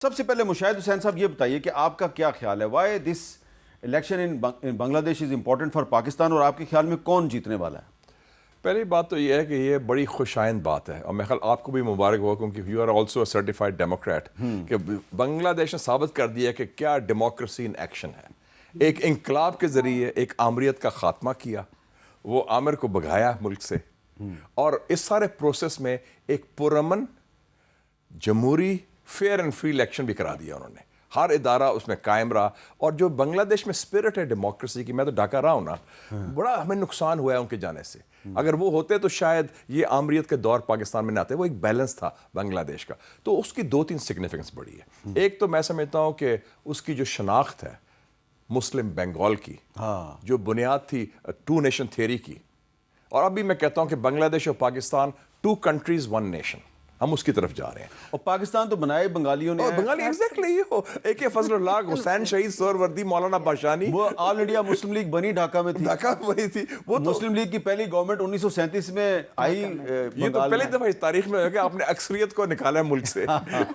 سب سے پہلے مشاہد حسین صاحب یہ بتائیے کہ آپ کا کیا خیال ہے وائی دس الیکشن ان بنگلہ دیش از امپورٹنٹ فار پاکستان، اور آپ کے خیال میں کون جیتنے والا ہے؟ پہلی بات تو یہ ہے کہ یہ بڑی خوش آئند بات ہے، اور میں خیال آپ کو بھی مبارک ہوا کیونکہ you are also a certified democrat کہ بنگلہ دیش نے ثابت کر دیا کہ کیا ڈیموکریسی ان ایکشن ہے۔ ایک انقلاب کے ذریعے ایک آمریت کا خاتمہ کیا، وہ آمر کو بھگایا ملک سے، اور اس سارے پروسیس میں ایک پرامن جمہوری فیئر اینڈ فری الیکشن بھی کرا دیا انہوں نے، ہر ادارہ اس میں قائم رہا۔ اور جو بنگلہ دیش میں اسپرٹ ہے ڈیموکریسی کی، میں تو ڈھاکہ رہا ہوں نا، بڑا ہمیں نقصان ہوا ہے ان کے جانے سے۔ اگر وہ ہوتے تو شاید یہ آمریت کے دور پاکستان میں نہ آتے۔ وہ ایک بیلنس تھا بنگلہ دیش کا، تو اس کی دو تین سگنیفیکنس بڑی ہے۔ ایک تو میں سمجھتا ہوں کہ اس کی جو شناخت ہے مسلم بنگال کی، جو بنیاد تھی ٹو نیشن تھیوری کی، اور ابھی میں کہتا ہوں کہ بنگلہ دیش اور Pakistan to countries one nation, ہم اس کی طرف جا رہے ہیں۔ اور پاکستان تو بنائے بنگالیوں نے، اور بنگالی ایگزیکٹلی یہ ہو اے کے فضل اللہ، حسین شہید سہروردی، مولانا باشانی، وہ آل انڈیا مسلم لیگ بنی ڈھاکہ میں تھی، ڈھاکہ وہی تھی۔ وہ تو مسلم لیگ کی پہلی گورنمنٹ 1937 میں آئی۔ یہ تو پہلی دفعہ اس تاریخ میں ہے کہ آپ نے اکثریت کو نکالا ہے ملک سے،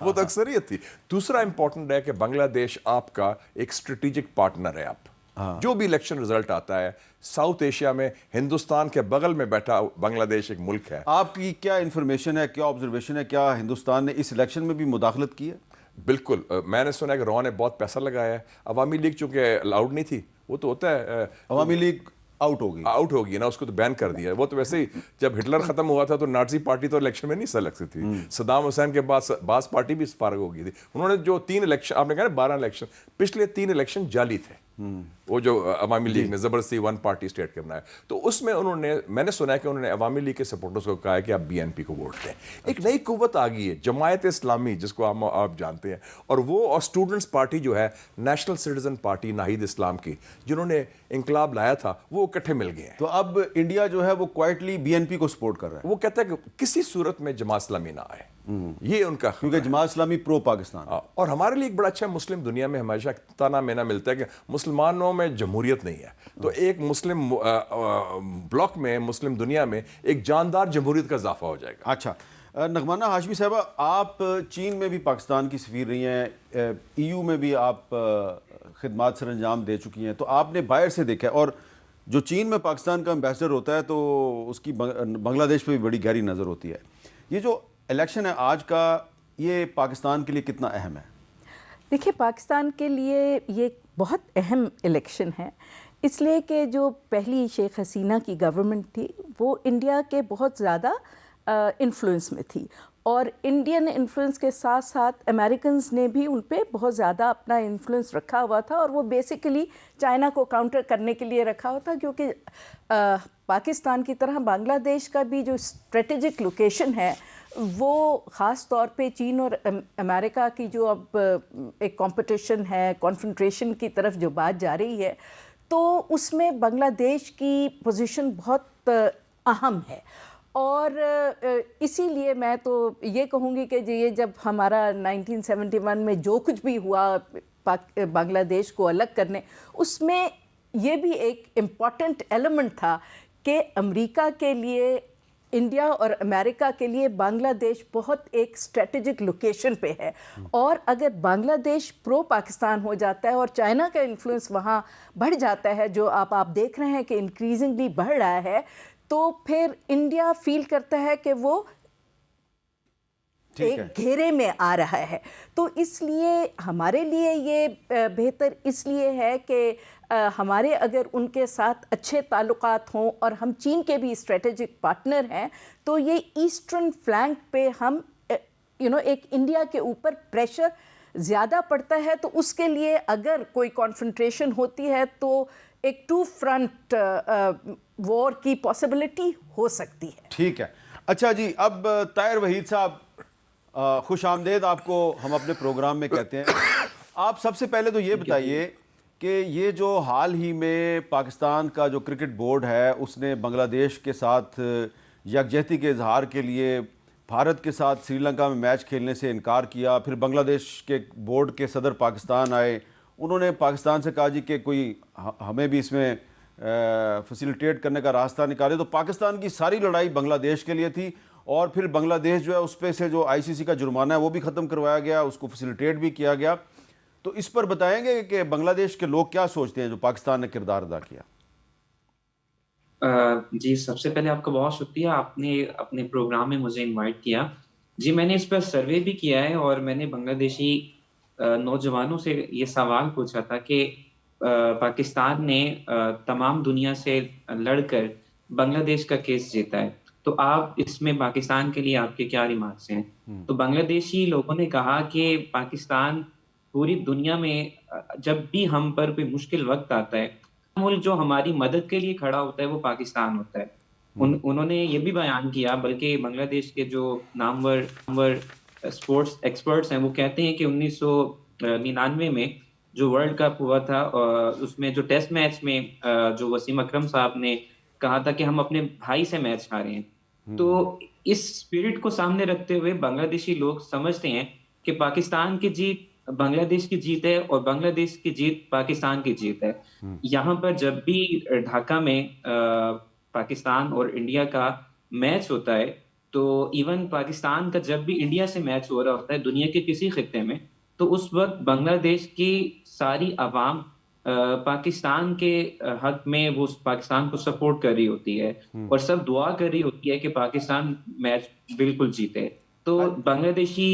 وہ تو اکثریت تھی۔ دوسرا امپورٹنٹ ہے کہ بنگلہ دیش آپ کا ایک اسٹریٹجک پارٹنر ہے۔ آپ جو بھی الیکشن رزلٹ آتا ہے ساؤتھ ایشیا میں، ہندوستان کے بغل میں بیٹھا بنگلہ دیش ایک ملک ہے۔ آپ کی کیا انفارمیشن ہے، کیا آبزرویشن ہے، کیا ہندوستان نے اس الیکشن میں بھی مداخلت کی ہے؟ بالکل، میں نے سنا ہے کہ رو نے بہت پیسہ لگایا ہے۔ عوامی لیگ چونکہ الاؤڈ نہیں تھی، وہ تو ہوتا ہے عوامی لیگ آؤٹ ہوگی نا، اس کو تو بین کر دیا۔ وہ تو ویسے ہی جب ہٹلر ختم ہوا تھا تو نازی پارٹی تو الیکشن میں نہیں حصہ لگ سکتی تھی۔ صدام حسین کے بعد بعض پارٹی بھی فارغ ہو گئی تھی۔ انہوں نے جو 3 الیکشن، آپ نے کہا 12 الیکشن، پچھلے 3 الیکشن جعلی تھے، وہ جو عوامی لیگ نے زبردستی ون پارٹی اسٹیٹ کے بنایا، تو اس میں انہوں نے، میں نے سنا ہے کہ انہوں نے عوامی لیگ کے سپورٹرز کو کہا ہے کہ آپ بی این پی کو ووٹ دیں۔ ایک نئی قوت آ گئی ہے، جماعت اسلامی جس کو آپ جانتے ہیں، اور وہ اور اسٹوڈنٹس پارٹی جو ہے نیشنل سٹیزن پارٹی ناہید اسلام کی، جنہوں نے انقلاب لایا تھا، وہ اکٹھے مل گئے ہیں۔ تو اب انڈیا جو ہے وہ کوائٹلی بی این پی کو سپورٹ کر رہا ہے۔ وہ کہتا ہے کہ کسی صورت میں جماعت اسلامی نہ آئے، یہ ان کا، کیونکہ جماعت اسلامی پرو پاکستان۔ اور ہمارے لیے ایک بڑا اچھا مسلم دنیا میں ہمیشہ تانا مینا ملتا ہے کہ مسلمانوں میں جمہوریت نہیں ہے، تو ایک مسلم بلاک میں، مسلم دنیا میں ایک جاندار جمہوریت کا اضافہ ہو جائے گا۔ اچھا، نغمانہ ہاشمی صاحبہ، آپ چین میں بھی پاکستان کی سفیر رہی ہیں، ای یو میں بھی آپ خدمات سر انجام دے چکی ہیں، تو آپ نے باہر سے دیکھا ہے، اور جو چین میں پاکستان کا امبیسڈر ہوتا ہے تو اس کی بنگلہ دیش پہ بھی بڑی گہری نظر ہوتی ہے۔ یہ جو الیکشن ہے آج کا، یہ پاکستان کے لیے کتنا اہم ہے؟ دیکھیے، پاکستان کے لیے یہ بہت اہم الیکشن ہے، اس لیے کہ جو پہلی شیخ حسینہ کی گورنمنٹ تھی وہ انڈیا کے بہت زیادہ انفلوئنس میں تھی، اور انڈین انفلوئنس کے ساتھ ساتھ امریکنز نے بھی ان پہ بہت زیادہ اپنا انفلوئنس رکھا ہوا تھا، اور وہ بیسیکلی چائنا کو کاؤنٹر کرنے کے لیے رکھا ہوا تھا، کیونکہ پاکستان کی طرح بنگلہ دیش کا بھی جو اسٹریٹجک لوکیشن ہے وہ خاص طور پہ چین اور امریکہ کی جو اب ایک کمپٹیشن ہے، کانفنٹریشن کی طرف جو بات جا رہی ہے، تو اس میں بنگلہ دیش کی پوزیشن بہت اہم ہے۔ اور اسی لیے میں تو یہ کہوں گی کہ یہ جب ہمارا 1971 میں جو کچھ بھی ہوا بنگلہ دیش کو الگ کرنے، اس میں یہ بھی ایک امپورٹنٹ ایلیمنٹ تھا کہ امریکہ کے لیے، انڈیا اور امریکہ کے لیے بنگلہ دیش بہت ایک اسٹریٹجک لوکیشن پہ ہے، اور اگر بنگلہ دیش پرو پاکستان ہو جاتا ہے اور چائنا کا انفلوئنس وہاں بڑھ جاتا ہے، جو آپ دیکھ رہے ہیں کہ انکریزنگلی بڑھ رہا ہے، تو پھر انڈیا فیل کرتا ہے کہ وہ ایک گھیرے میں آ رہا ہے۔ تو اس لیے ہمارے لیے یہ بہتر اس لیے ہے کہ ہمارے اگر ان کے ساتھ اچھے تعلقات ہوں، اور ہم چین کے بھی اسٹریٹجک پارٹنر ہیں، تو یہ ایسٹرن فلینک پہ ہم ایک انڈیا کے اوپر پریشر زیادہ پڑتا ہے، تو اس کے لیے اگر کوئی کانفنٹریشن ہوتی ہے تو ایک 2 فرنٹ وار کی پاسبلٹی ہو سکتی ہے۔ ٹھیک ہے، اچھا جی، اب طاہر وحید صاحب، خوش آمدید آپ کو ہم اپنے پروگرام میں کہتے ہیں۔ آپ سب سے پہلے تو یہ بتائیے کہ یہ جو حال ہی میں پاکستان کا جو کرکٹ بورڈ ہے، اس نے بنگلہ دیش کے ساتھ یکجہتی کے اظہار کے لیے بھارت کے ساتھ سری لنکا میں میچ کھیلنے سے انکار کیا، پھر بنگلہ دیش کے بورڈ کے صدر پاکستان آئے، انہوں نے پاکستان سے کہا جی کہ کوئی ہمیں بھی اس میں فیسیلیٹیٹ کرنے کا راستہ نکالے۔ تو پاکستان کی ساری لڑائی بنگلہ دیش کے لیے تھی، اور پھر بنگلہ دیش جو ہے اس پہ سے جو ICC کا جرمانہ ہے وہ بھی ختم کروایا گیا, اس کو فیسیلیٹیٹ بھی کیا گیا. تو اس پر بتائیں گے کہ بنگلہ دیش کے لوگ کیا سوچتے ہیں جو پاکستان نے کردار ادا کیا؟ جی سب سے پہلے آپ کا بہت شکریہ, آپ نے اپنے پروگرام میں مجھے انوائٹ کیا. جی میں نے اس پر سروے بھی کیا ہے اور میں نے بنگلہ دیشی نوجوانوں سے یہ سوال پوچھا تھا کہ پاکستان نے تمام دنیا سے لڑ کر بنگلہ دیش کا کیس جیتا ہے, تو آپ اس میں پاکستان کے لیے آپ کے کیا ریمارکس ہیں؟ تو بنگلہ دیشی لوگوں نے کہا کہ پاکستان پوری دنیا میں جب بھی ہم پر کوئی مشکل وقت آتا ہے, ملک جو ہماری مدد کے لیے کھڑا ہوتا ہے وہ پاکستان ہوتا ہے. انہوں نے یہ بھی بیان کیا, بلکہ بنگلہ دیش کے جو نامور اسپورٹس ایکسپرٹس ہیں وہ کہتے ہیں کہ 1999 میں جو ورلڈ کپ ہوا تھا اس میں جو ٹیسٹ میچ میں جو وسیم اکرم صاحب نے کہا تھا کہ ہم اپنے بھائی سے میچ ہارے ہیں, تو اس اسپرٹ کو سامنے رکھتے ہوئے بنگلہ دیشی لوگ سمجھتے ہیں کہ پاکستان کی جیت بنگلہ دیش کی جیت ہے اور بنگلہ دیش کی جیت پاکستان کی جیت ہے. یہاں پر جب بھی ڈھاکہ میں پاکستان اور انڈیا کا میچ ہوتا ہے, تو ایون پاکستان کا جب بھی انڈیا سے میچ ہو رہا ہوتا ہے دنیا کے کسی خطے میں, تو اس وقت بنگلہ دیش کی ساری عوام پاکستان کے حق میں وہ پاکستان کو سپورٹ کر رہی ہوتی ہے اور سب دعا کر رہی ہوتی ہے کہ پاکستان میچ بالکل جیتے. تو بنگلہ دیشی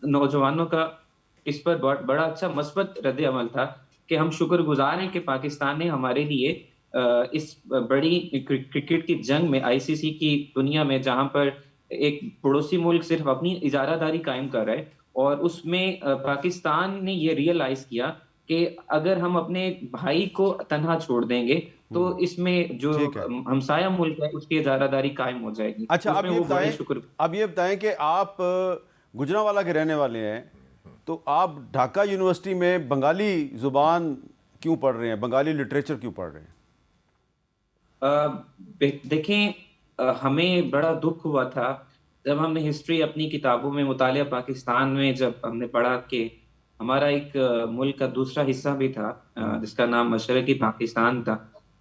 نوجوانوں کا اس پر بڑا اچھا مثبت رد عمل تھا کہ ہم شکر گزار ہیں کہ پاکستان نے ہمارے لیے اس بڑی کرکٹ کی جنگ میں ICC کی دنیا میں, جہاں پر ایک پڑوسی ملک صرف اپنی اجارہ داری قائم کر رہا ہے, اور اس میں پاکستان نے یہ ریئلائز کیا کہ اگر ہم اپنے بھائی کو تنہا چھوڑ دیں گے تو اس میں جو ہمسایہ ملک ہے اس کی اجارہ داری قائم ہو جائے گی. اچھا اب یہ بتائیں کہ آپ گجرانوالہ کے رہنے والے ہیں, تو آپ ڈھاکہ یونیورسٹی میں بنگالی زبان کیوں پڑھ رہے ہیں, بنگالی لٹریچر کیوں پڑھ رہے ہیں؟ دیکھیں ہمیں بڑا دکھ ہوا تھا جب ہم نے ہسٹری اپنی کتابوں میں مطالعہ پاکستان میں جب ہم نے پڑھا کہ ہمارا ایک ملک کا دوسرا حصہ بھی تھا جس کا نام مشرقی پاکستان تھا,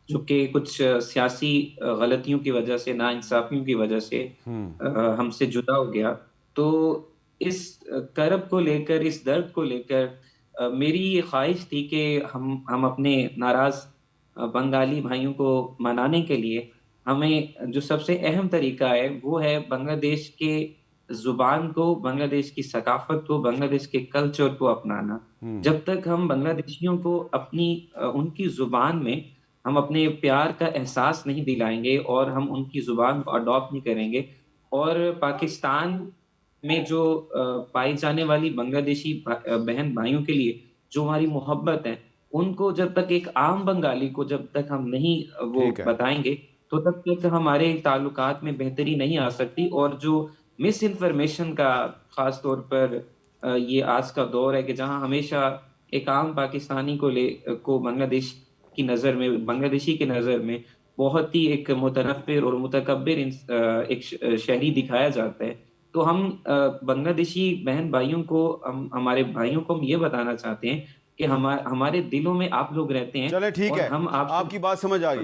جو کہ کچھ سیاسی غلطیوں کی وجہ سے, ناانصافیوں کی وجہ سے ہم سے جدا ہو گیا. تو اس کرب کو لے کر, اس درد کو لے کر میری یہ خواہش تھی کہ ہم اپنے ناراض بنگالی بھائیوں کو منانے کے لیے ہمیں جو سب سے اہم طریقہ ہے وہ ہے بنگلہ دیش کے زبان کو, بنگلہ دیش کی ثقافت کو, بنگلہ دیش کے کلچر کو اپنانا. جب تک ہم بنگلہ دیشیوں کو ان کی زبان میں ہم اپنے پیار کا احساس نہیں دلائیں گے اور ہم ان کی زبان کو اڈاپٹ نہیں کریں گے, اور پاکستان میں جو پائی جانے والی بنگلہ دیشی بہن بھائیوں کے لیے جو ہماری محبت ہے, ان کو جب تک ایک عام بنگالی کو جب تک ہم نہیں وہ بتائیں گے تو تب تک ہمارے تعلقات میں بہتری نہیں آ سکتی. اور جو مس انفارمیشن کا خاص طور پر یہ آج کا دور ہے کہ جہاں ہمیشہ ایک عام پاکستانی کو بنگلہ دیش کی نظر میں, بنگلہ دیشی کی نظر میں بہت ہی ایک متنفر اور متکبر ایک شہری دکھایا جاتا ہے. تو ہم بنگلہ دیشی بہن بھائیوں کو, ہمارے بھائیوں کو ہم یہ بتانا چاہتے ہیں کہ ہمارے دلوں میں آپ لوگ رہتے ہیں. چلیں ٹھیک ہے, ہم آپ کی بات سمجھ آ گئی.